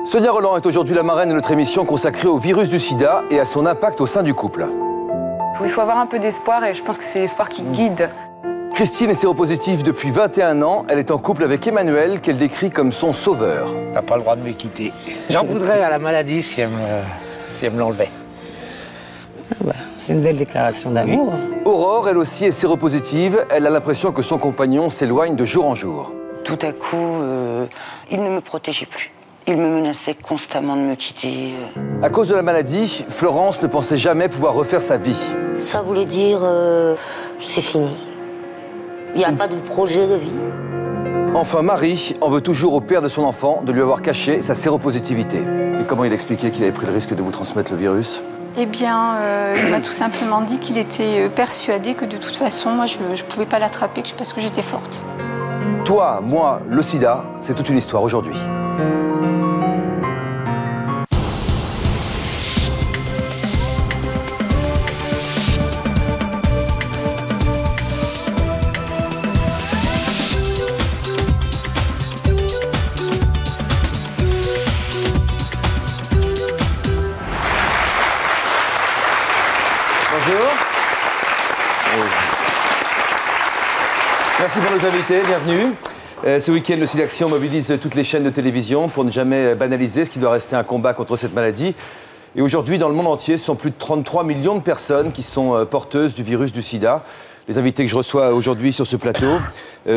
Sonia Rolland est aujourd'hui la marraine de notre émission consacrée au virus du sida et à son impact au sein du couple. Il faut avoir un peu d'espoir et je pense que c'est l'espoir qui guide. Christine est séropositive depuis 21 ans. Elle est en couple avec Emmanuel, qu'elle décrit comme son sauveur. T'as pas le droit de me quitter. J'en voudrais à la maladie si elle me l'enlevait. C'est une belle déclaration d'amour. Aurore, elle aussi, est séropositive. Elle a l'impression que son compagnon s'éloigne de jour en jour. Tout à coup, il ne me protégeait plus. Il me menaçait constamment de me quitter. À cause de la maladie, Florence ne pensait jamais pouvoir refaire sa vie. Ça voulait dire c'est fini. Il n'y a pas de projet de vie. Enfin, Marie en veut toujours au père de son enfant de lui avoir caché sa séropositivité. Et comment il expliquait qu'il avait pris le risque de vous transmettre le virus? Eh bien, il m'a tout simplement dit qu'il était persuadé que de toute façon, moi, je ne pouvais pas l'attraper parce que j'étais forte. Toi, moi, le sida, c'est toute une histoire aujourd'hui. Bonjour. Merci pour nos invités, bienvenue. Ce week-end, le SIDAction mobilise toutes les chaînes de télévision pour ne jamais banaliser ce qui doit rester un combat contre cette maladie. Et aujourd'hui, dans le monde entier, ce sont plus de 33 millions de personnes qui sont porteuses du virus du sida. Les invités que je reçois aujourd'hui sur ce plateau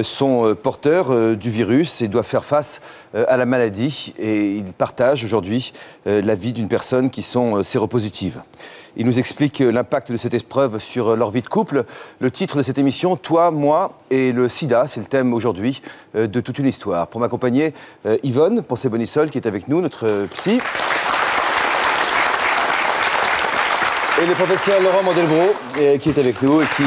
sont porteurs du virus et doivent faire face à la maladie. Et ils partagent aujourd'hui la vie d'une personne qui sont séropositives. Ils nous expliquent l'impact de cette épreuve sur leur vie de couple. Le titre de cette émission, Toi, moi et le sida, c'est le thème aujourd'hui de toute une histoire. Pour m'accompagner, Yvonne Poncet-Bonisol qui est avec nous, notre psy. Et le professeur Laurent Mandelbrot qui est avec nous et qui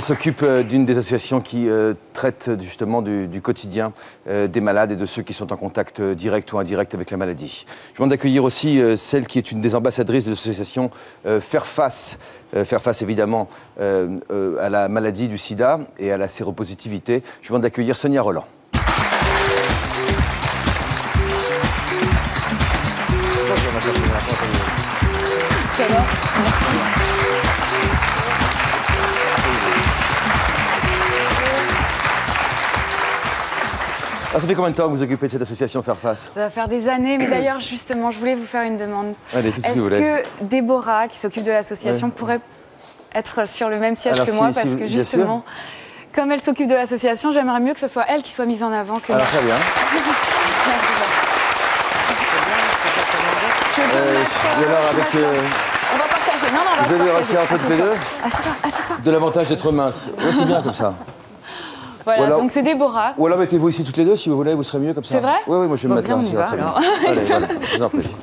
s'occupe d'une des associations qui traite justement du quotidien des malades et de ceux qui sont en contact direct ou indirect avec la maladie. Je vous demande d'accueillir aussi celle qui est une des ambassadrices de l'association Faire Face évidemment à la maladie du sida et à la séropositivité. Je vous demande d'accueillir Sonia Rolland. Alors, ça fait combien de temps que vous occupez de cette association Faire Face? Ça va faire des années, mais d'ailleurs, justement, je voulais vous faire une demande. Allez, tout ce que vous Est-ce voulez. que Déborah, qui s'occupe de l'association, pourrait être sur le même siège que moi? Parce que justement, comme elle s'occupe de l'association, j'aimerais mieux que ce soit elle qui soit mise en avant que moi. Alors, très bien. Et alors, avec... On va partager. Non, on va vous allez réussir un peu tous les deux? Assieds-toi, assieds-toi. De l'avantage d'être mince. Ouais, c'est bien comme ça. Voilà, alors, donc c'est Déborah. Ou alors mettez-vous ici toutes les deux si vous voulez, vous serez mieux comme ça. C'est vrai? Oui, moi je vais me mettre là. On y va, très bien. alors. Allez, voilà, je vous en prie.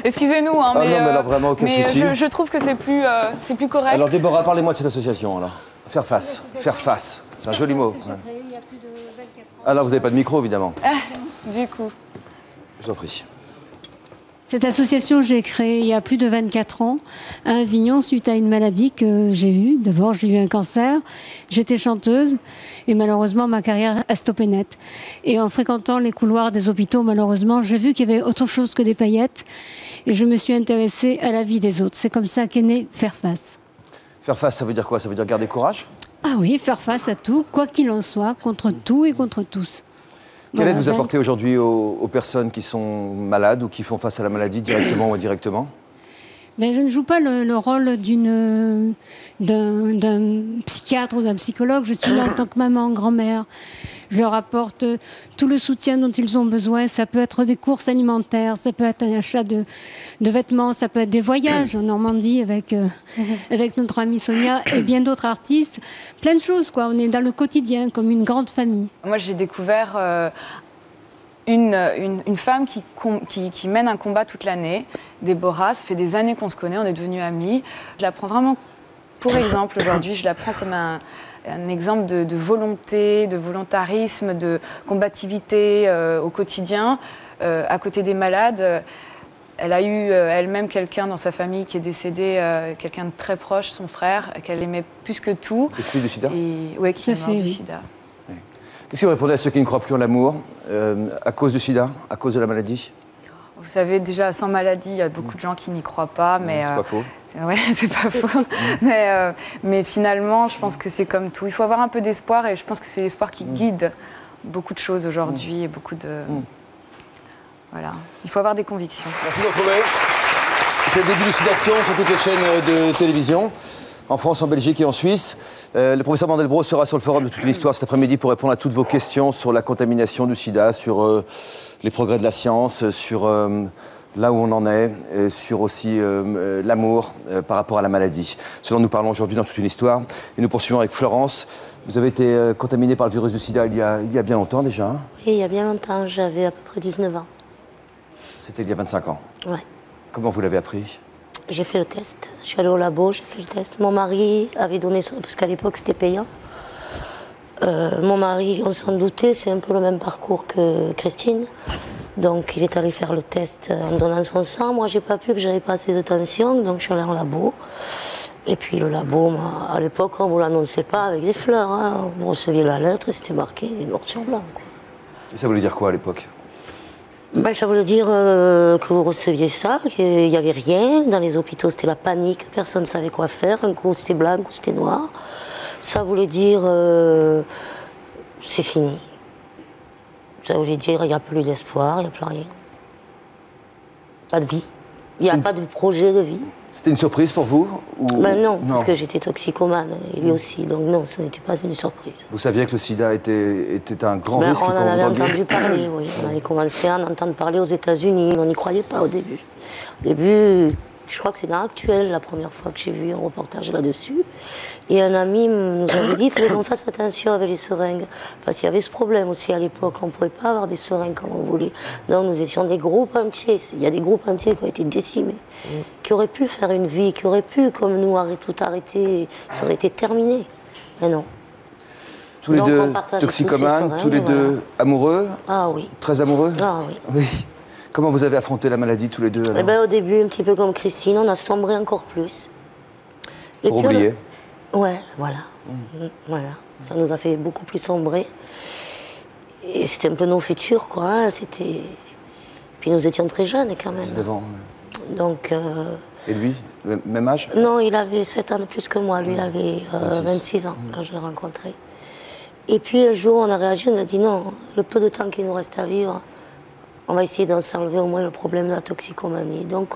Excusez-nous, hein, Ah mais, non, mais là, vraiment, aucun souci. Je trouve que c'est plus correct. Alors Déborah, parlez-moi de cette association alors. Faire Face. Faire Face. C'est un joli mot. Ouais. Alors vous n'avez pas de micro évidemment. Du coup. Je vous en prie. Cette association, j'ai créée il y a plus de 24 ans à Avignon suite à une maladie que j'ai eue. D'abord, j'ai eu un cancer, j'étais chanteuse et malheureusement, ma carrière a stoppé net. Et en fréquentant les couloirs des hôpitaux, malheureusement, j'ai vu qu'il y avait autre chose que des paillettes et je me suis intéressée à la vie des autres. C'est comme ça qu'est né Faire Face. Faire Face, ça veut dire quoi? Ça veut dire garder courage? Ah oui, faire face à tout, quoi qu'il en soit, contre tout et contre tous. Quelle aide vous apportez aujourd'hui aux personnes qui sont malades ou qui font face à la maladie directement ou indirectement? Ben, je ne joue pas le rôle d'un psychiatre ou d'un psychologue. Je suis là en tant que maman, grand-mère. Je leur apporte tout le soutien dont ils ont besoin. Ça peut être des courses alimentaires, ça peut être un achat de vêtements, ça peut être des voyages en Normandie avec notre amie Sonia et bien d'autres artistes. Plein de choses, quoi. On est dans le quotidien comme une grande famille. Moi, j'ai découvert une femme qui mène un combat toute l'année. Déborah, ça fait des années qu'on se connaît, on est devenus amis. Je la prends vraiment pour exemple aujourd'hui, je la prends comme un exemple de volonté, de volontarisme, de combativité au quotidien, à côté des malades. Elle a eu elle-même quelqu'un dans sa famille qui est décédé, quelqu'un de très proche, son frère, qu'elle aimait plus que tout. Et celui du sida? Oui, qui est mort du sida. Qu'est-ce que vous répondez à ceux qui ne croient plus en l'amour à cause du sida, à cause de la maladie? Vous savez, déjà, sans maladie, il y a beaucoup de gens qui n'y croient pas, mais... C'est pas faux. Ouais, c'est pas faux. mais finalement, je pense que c'est comme tout. Il faut avoir un peu d'espoir et je pense que c'est l'espoir qui guide beaucoup de choses aujourd'hui et beaucoup de... Voilà. Il faut avoir des convictions. Merci de nous retrouver. C'est le début du Sud Action sur toutes les chaînes de télévision, en France, en Belgique et en Suisse. Le professeur Mandelbrot sera sur le forum de toute l'histoire cet après-midi pour répondre à toutes vos questions sur la contamination du sida, sur les progrès de la science, sur là où on en est, et sur aussi l'amour par rapport à la maladie. Ce dont nous parlons aujourd'hui dans toute une histoire. Et nous poursuivons avec Florence. Vous avez été contaminée par le virus du sida il y a bien longtemps déjà, hein? Oui, il y a bien longtemps, j'avais à peu près 19 ans. C'était il y a 25 ans. Ouais. Comment vous l'avez appris? J'ai fait le test. Je suis allée au labo, j'ai fait le test. Mon mari avait donné ça, parce qu'à l'époque c'était payant. Mon mari, on s'en doutait, c'est un peu le même parcours que Christine. Donc il est allé faire le test en donnant son sang. Moi j'ai pas pu, parce que j'avais pas assez de tension, donc je suis allée en labo. Et puis le labo, à l'époque, on ne vous l'annonçait pas avec des fleurs. Hein. Vous receviez la lettre et c'était marqué noir sur blanc. Quoi. Et ça voulait dire quoi à l'époque? Ben, ça voulait dire que vous receviez ça, qu'il n'y avait rien. Dans les hôpitaux, c'était la panique, personne ne savait quoi faire. Un coup, c'était blanc, un coup, c'était noir. Ça voulait dire c'est fini. Ça voulait dire il n'y a plus d'espoir, il n'y a plus rien. Pas de vie. Il n'y a pas de projet de vie. C'était une surprise pour vous ou... Ben non, parce que j'étais toxicomane, et lui aussi. Donc non, ce n'était pas une surprise. Vous saviez que le sida était un grand risque on pour en avait vous droguer? entendu parler, oui. On avait commencé à en entendre parler aux États-Unis, mais on n'y croyait pas au début. Au début, je crois que c'est dans Actuel la première fois que j'ai vu un reportage là-dessus. Et un ami nous avait dit qu'il fallait qu'on fasse attention avec les seringues. Parce qu'il y avait ce problème aussi à l'époque, on ne pouvait pas avoir des seringues comme on voulait. Donc nous étions des groupes entiers. Il y a des groupes entiers qui ont été décimés, qui auraient pu faire une vie, qui auraient pu, comme nous, tout arrêter. Ça aurait été terminé. Mais non. Tous les deux toxicomanes, tous les deux amoureux? Ah oui. Très amoureux? Ah oui. Oui. Comment vous avez affronté la maladie tous les deux alors? Eh ben, au début, un petit peu comme Christine, on a sombré encore plus. Et pour puis, oublier? Ouais, voilà. Voilà. Ça nous a fait beaucoup plus sombrer. Et c'était un peu nos futurs, quoi. C'était... Puis nous étions très jeunes quand même. 19 ans. Donc... Et lui? Même âge? Non, il avait 7 ans de plus que moi. Lui, il avait 26 ans quand je l'ai rencontré. Et puis un jour, on a réagi, on a dit non, le peu de temps qu'il nous reste à vivre, on va essayer d'en s'enlever au moins le problème de la toxicomanie. Donc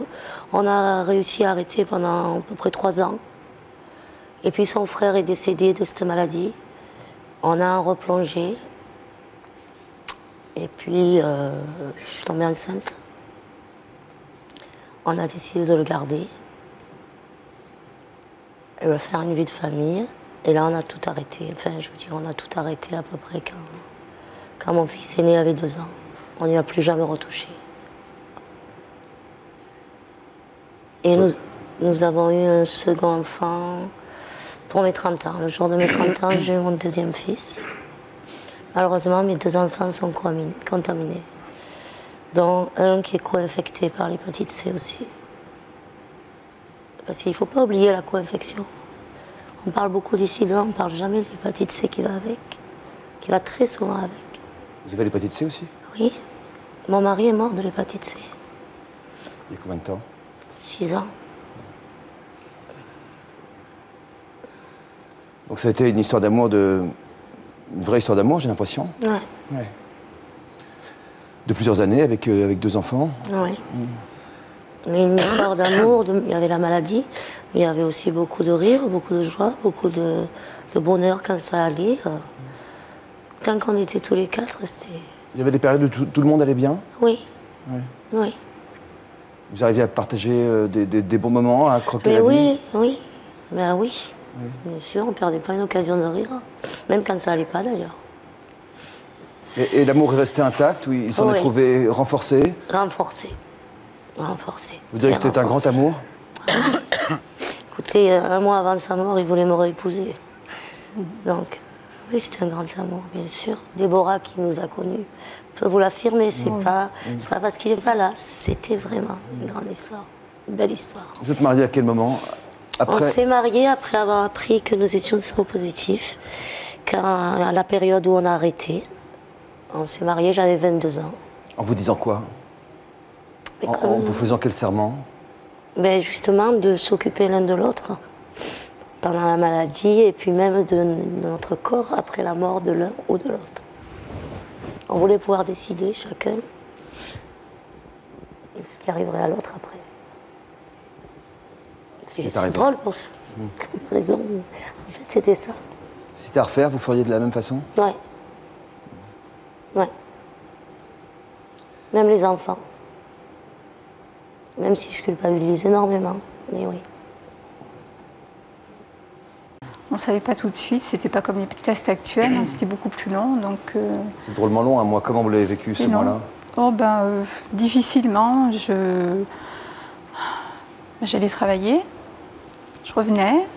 on a réussi à arrêter pendant à peu près 3 ans. Et puis son frère est décédé de cette maladie. On a replongé. Et puis je suis tombée enceinte. On a décidé de le garder. Et de faire une vie de famille. Et là on a tout arrêté. Enfin je veux dire, on a tout arrêté à peu près quand mon fils aîné avait 2 ans. On n'y a plus jamais retouché. Et nous avons eu un second enfant pour mes 30 ans. Le jour de mes 30 ans, j'ai eu mon deuxième fils. Malheureusement, mes 2 enfants sont contaminés. Dont un qui est co-infecté par l'hépatite C aussi. Parce qu'il ne faut pas oublier la co-infection. On parle beaucoup du sida, on ne parle jamais de l'hépatite C qui va avec. Qui va très souvent avec. Vous avez l'hépatite C aussi? Oui. Mon mari est mort de l'hépatite C. Il y a combien de temps? 6 ans. Donc ça a été une histoire d'amour une vraie histoire d'amour, j'ai l'impression. Ouais. De plusieurs années, avec 2 enfants. Oui. Mais une histoire d'amour, il y avait la maladie, mais il y avait aussi beaucoup de rire, beaucoup de joie, beaucoup de bonheur quand ça allait. Tant qu'on était tous les 4, c'était... Il y avait des périodes où tout le monde allait bien? Oui. Ouais. Oui. Vous arriviez à partager des bons moments, à croquer la vie? Oui. Ben oui. Bien sûr, on ne perdait pas une occasion de rire. Même quand ça allait pas, d'ailleurs. Et l'amour est resté intact ou il s'en est trouvé renforcé? Renforcé. Vous diriez que c'était un grand amour? Écoutez, 1 mois avant sa mort, il voulait me réépouser. Donc... Oui, c'était un grand amour, bien sûr. Déborah, qui nous a connus, peut vous l'affirmer. C'est pas parce qu'il n'est pas là. C'était vraiment une grande histoire, une belle histoire. Vous êtes mariés à quel moment? On s'est mariés après avoir appris que nous étions séropositifs, à la période où on a arrêté. On s'est mariés, j'avais 22 ans. En vous disant quoi? Mais En vous faisant quel serment? Mais justement, de s'occuper l'un de l'autre pendant la maladie et puis même de notre corps après la mort de l'un ou de l'autre. On voulait pouvoir décider chacun de ce qui arriverait à l'autre après. C'est drôle pour ça. Raison. En fait, c'était ça. Si c'était à refaire, vous feriez de la même façon? Ouais. Ouais. Même les enfants. Même si je culpabilise énormément, mais oui. On ne savait pas tout de suite, c'était pas comme les tests actuels, hein, c'était beaucoup plus long. Donc, c'est drôlement long, un mois. Comment vous l'avez vécu ce mois-là? Oh ben, difficilement. J'allais travailler, je revenais,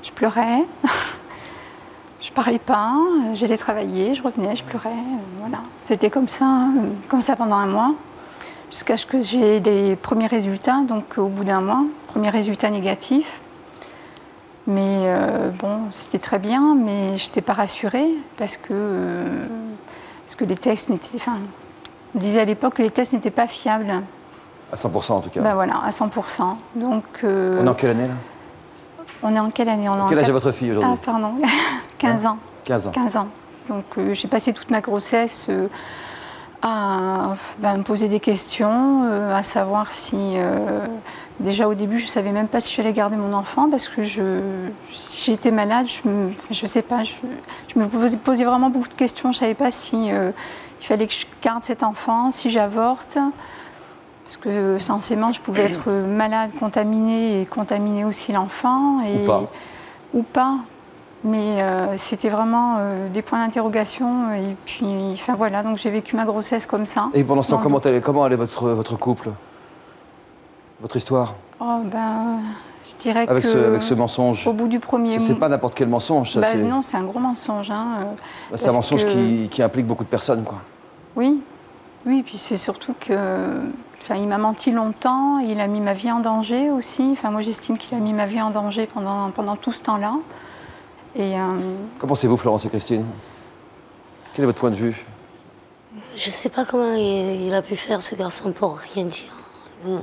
je pleurais, je parlais pas, j'allais travailler, je revenais, je pleurais, voilà. C'était comme ça pendant un mois, jusqu'à ce que j'ai les premiers résultats, donc au bout d'un mois, premiers résultats négatifs. Mais bon, c'était très bien, mais je n'étais pas rassurée parce que les tests n'étaient... Enfin, on disait à l'époque que les tests n'étaient pas fiables. À 100% en tout cas. Ben voilà, à 100%. Donc, on est en quelle année là? On est en quelle année? Quel âge a votre fille aujourd'hui? Ah pardon, 15 ans. 15 ans. 15 ans. Donc j'ai passé toute ma grossesse à me poser des questions, à savoir si... déjà au début, je ne savais même pas si j'allais garder mon enfant parce que si j'étais malade, je ne sais pas, je me posais vraiment beaucoup de questions. Je ne savais pas si il fallait que je garde cet enfant, si j'avorte. Parce que censément, je pouvais être malade, contaminée et contaminer aussi l'enfant. Ou pas. Mais c'était vraiment des points d'interrogation. Et puis, enfin voilà, donc j'ai vécu ma grossesse comme ça. Et pendant ce temps, comment allait votre couple? Votre histoire? Oh ben, je dirais avec ce mensonge. Au bout du premier mois. C'est pas n'importe quel mensonge, ça. Non, c'est un gros mensonge. Hein, c'est un mensonge qui implique beaucoup de personnes, quoi. Oui, et puis c'est surtout que, enfin, il m'a menti longtemps. Il a mis ma vie en danger aussi. Enfin, moi, j'estime qu'il a mis ma vie en danger pendant tout ce temps-là. Et qu'en pensez-vous, Florence et Christine? Quel est votre point de vue? Je sais pas comment il a pu faire, ce garçon, pour rien dire.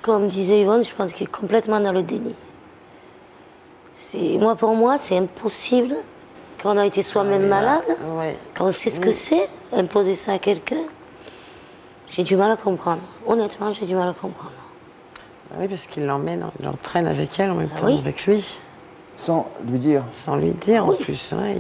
Comme disait Yvonne, je pense qu'il est complètement dans le déni. Pour moi, c'est impossible, quand on a été soi-même malade, quand on sait ce que c'est, imposer ça à quelqu'un. J'ai du mal à comprendre. Honnêtement, j'ai du mal à comprendre. Oui, parce qu'il l'emmène, il l'entraîne avec elle en même temps, avec lui. Sans lui dire? Sans lui dire, en plus. Ouais,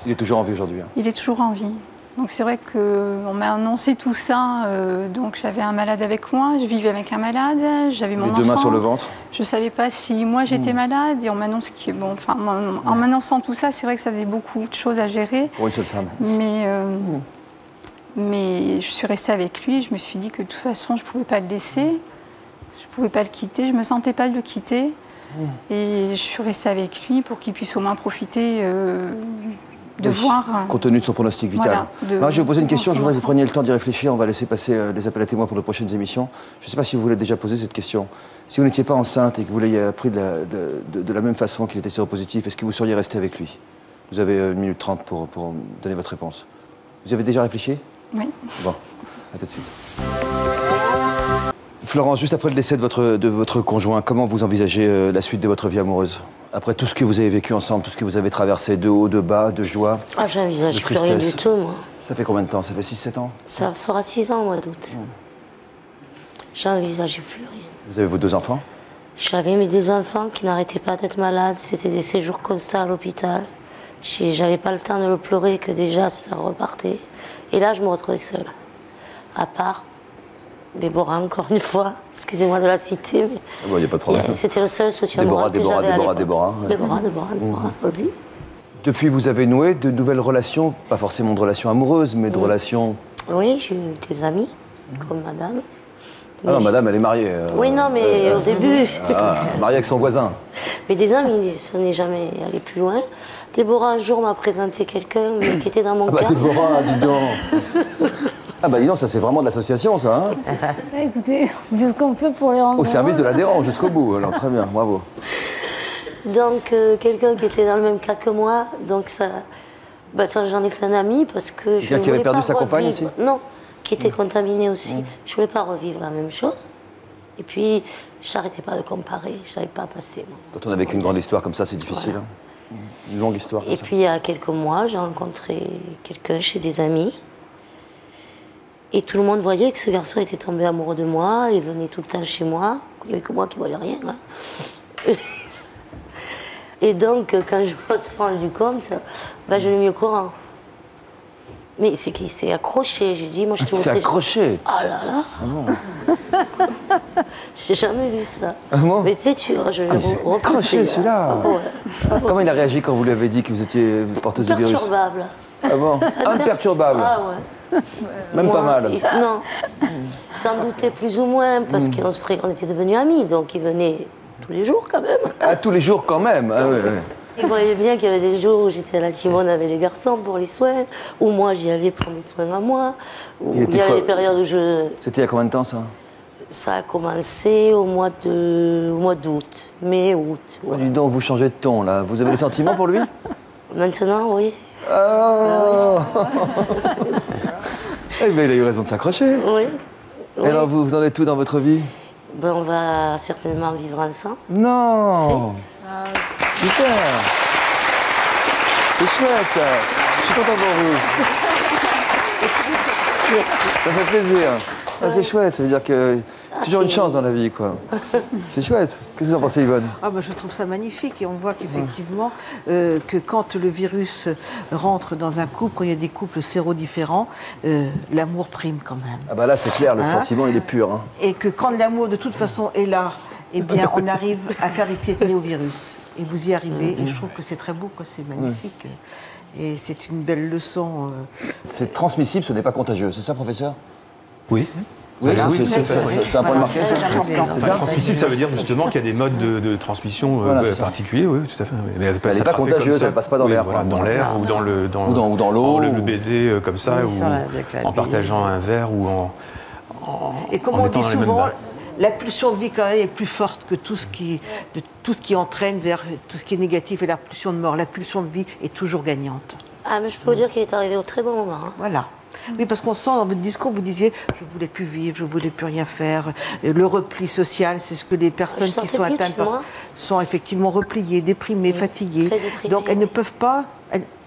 il est toujours en vie aujourd'hui. Hein. Il est toujours en vie. Donc c'est vrai qu'on m'a annoncé tout ça, donc j'avais un malade avec moi, je vivais avec un malade, j'avais mon enfant. Les deux mains sur le ventre? Je ne savais pas si moi j'étais malade et on m'annonce que, bon, enfin, en m'annonçant tout ça, c'est vrai que ça faisait beaucoup de choses à gérer. Pour une seule femme. Mais je suis restée avec lui, je me suis dit que de toute façon je ne pouvais pas le laisser, je ne pouvais pas le quitter, je ne me sentais pas de le quitter. Et je suis restée avec lui pour qu'il puisse au moins profiter de voir... Compte tenu de son pronostic vital. Voilà, je vais vous poser une question, je voudrais que vous preniez le temps d'y réfléchir. On va laisser passer les appels à témoins pour de prochaines émissions. Je ne sais pas si vous voulez déjà poser cette question. Si vous n'étiez pas enceinte et que vous l'ayez appris de la même façon qu'il était séropositif, est-ce que vous seriez resté avec lui? Vous avez 1 minute 30 pour donner votre réponse. Vous y avez déjà réfléchi? Oui. Bon, à tout de suite. Florence, juste après le décès de votre conjoint, comment vous envisagez la suite de votre vie amoureuse? Après tout ce que vous avez vécu ensemble, tout ce que vous avez traversé, de haut, de bas, de joie, j'envisage plus rien du tout, moi. Ça fait combien de temps? Ça fait 6-7 ans? Ça fera 6 ans au mois d'août. J'envisageais plus rien. Vous avez vos 2 enfants? J'avais mes 2 enfants qui n'arrêtaient pas d'être malades. C'était des séjours constants à l'hôpital. J'avais pas le temps de le pleurer, que déjà ça repartait. Et là, je me retrouvais seule. À part Déborah, encore une fois. Excusez-moi de la citer. Il n'y a pas de problème. C'était le seul soutien moral que j'avais à l'époque. Déborah. Vas-y. Depuis, vous avez noué de nouvelles relations, pas forcément de relations amoureuses, mais de relations... Oui, j'ai eu des amis, comme madame. Ah non, madame, elle est mariée. Oui, non, mais au début... Mariée avec son voisin. Mais des amis, ça n'est jamais allé plus loin. Déborah, un jour, m'a présenté quelqu'un qui était dans mon cas. Déborah, dis donc. Ah bah dis donc, ça c'est vraiment de l'association, ça, Écoutez, on fait ce qu'on peut pour les rendre au service de l'adhérent, jusqu'au bout. Alors très bien, bravo. Donc, quelqu'un qui était dans le même cas que moi, donc ça j'en ai fait un ami parce que je qui avait perdu sa compagne aussi? Non, qui était contaminé aussi. Je ne voulais pas revivre la même chose. Et puis, je n'arrêtais pas de comparer, je n'arrivais pas à passer. Moi. Quand on a vécu une grande histoire comme ça, c'est difficile. Voilà. Hein. Une longue histoire. Et puis, il y a quelques mois, j'ai rencontré quelqu'un chez des amis. Et tout le monde voyait que ce garçon était tombé amoureux de moi. Il venait tout le temps chez moi. Il n'y avait que moi qui ne voyais rien. Hein. Et donc, quand je me suis rendu compte, je l'ai mis au courant. Mais c'est qu'il s'est accroché. J'ai dit, moi, je te montrais. Il s'est accroché? Ah là là. Ah bon. J'ai jamais vu ça. Ah bon? Mais tu sais, je il s'est accroché, celui-là. Ouais. Comment il a réagi quand vous lui avez dit que vous étiez porteuse de virus? Imperturbable. Ah bon? Imperturbable. Ah ouais. Même moi, pas mal. Non. Il s'en doutait plus ou moins parce qu'on était devenus amis. Donc, il venait tous les jours quand même. Ah, tous les jours quand même? Ah, ouais. Il voyait bien qu'il y avait des jours où j'étais à la Timone avec les garçons pour les soins, ou moi j'y allais pour mes soins à moi. Il y avait des périodes où je... C'était il y a combien de temps ça? Ça a commencé au mois d'août, mai-août. Ouais. Dis donc, vous changez de ton là. Vous avez des sentiments pour lui? Maintenant, oui. Oh. Eh bien, il a eu raison de s'accrocher. Oui. Et alors, vous en êtes où dans votre vie? On va certainement vivre ensemble. Non. Super. C'est chouette ça. Je suis content pour vous. Ça fait plaisir. Ah, c'est chouette, ça veut dire que toujours une chance dans la vie, quoi. C'est chouette. Qu'est-ce que vous en pensez, Yvonne? Je trouve ça magnifique et on voit qu'effectivement, que quand le virus rentre dans un couple, quand il y a des couples sérodifférents, l'amour prime quand même. Ah bah là, c'est clair, le sentiment, il est pur. Hein. Et que quand l'amour, de toute façon, est là, eh bien, on arrive à faire des pieds de nez au virus. Et vous y arrivez, et je trouve que c'est très beau, quoi. C'est magnifique. Et c'est une belle leçon. C'est transmissible, ce n'est pas contagieux, c'est ça, professeur? Oui. Oui, c'est un point de marquage. C'est transmissible, ça veut dire justement qu'il y a des modes de transmission particuliers, oui, tout à fait. Mais elle n'est pas contagieuse, elle ne passe pas dans l'air. Voilà, dans l'air ou dans l'eau. Le baiser comme ça, ou en partageant un verre, ou et comme on dit souvent, la pulsion de vie quand même est plus forte que tout ce qui entraîne vers tout ce qui est négatif et la pulsion de mort. La pulsion de vie est toujours gagnante. Ah, mais je peux vous dire qu'il est arrivé au très bon moment. Hein. Voilà. Oui, parce qu'on sent dans votre discours, vous disiez « je ne voulais plus vivre, je ne voulais plus rien faire ». Le repli social, c'est ce que les personnes qui sont atteintes sont effectivement repliées, déprimées, fatiguées. Donc elles ne peuvent pas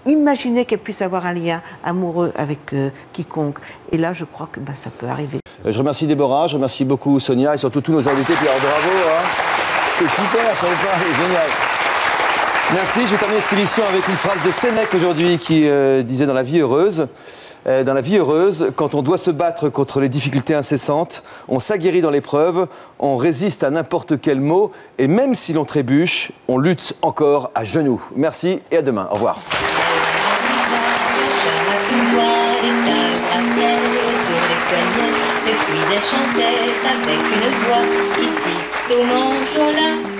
imaginer qu'elles puissent avoir un lien amoureux avec quiconque. Et là, je crois que ça peut arriver. Je remercie Déborah, je remercie beaucoup Sonia et surtout tous nos invités. Puis alors, bravo, hein. C'est super, ça vous parle, génial. Merci, je vais terminer cette émission avec une phrase de Sénèque aujourd'hui qui disait dans la vie heureuse, quand on doit se battre contre les difficultés incessantes, on s'aguerrit dans l'épreuve, on résiste à n'importe quel mot et même si l'on trébuche, on lutte encore à genoux. Merci et à demain. Au revoir. Puis elle chantait avec une voix ici, au mangeola.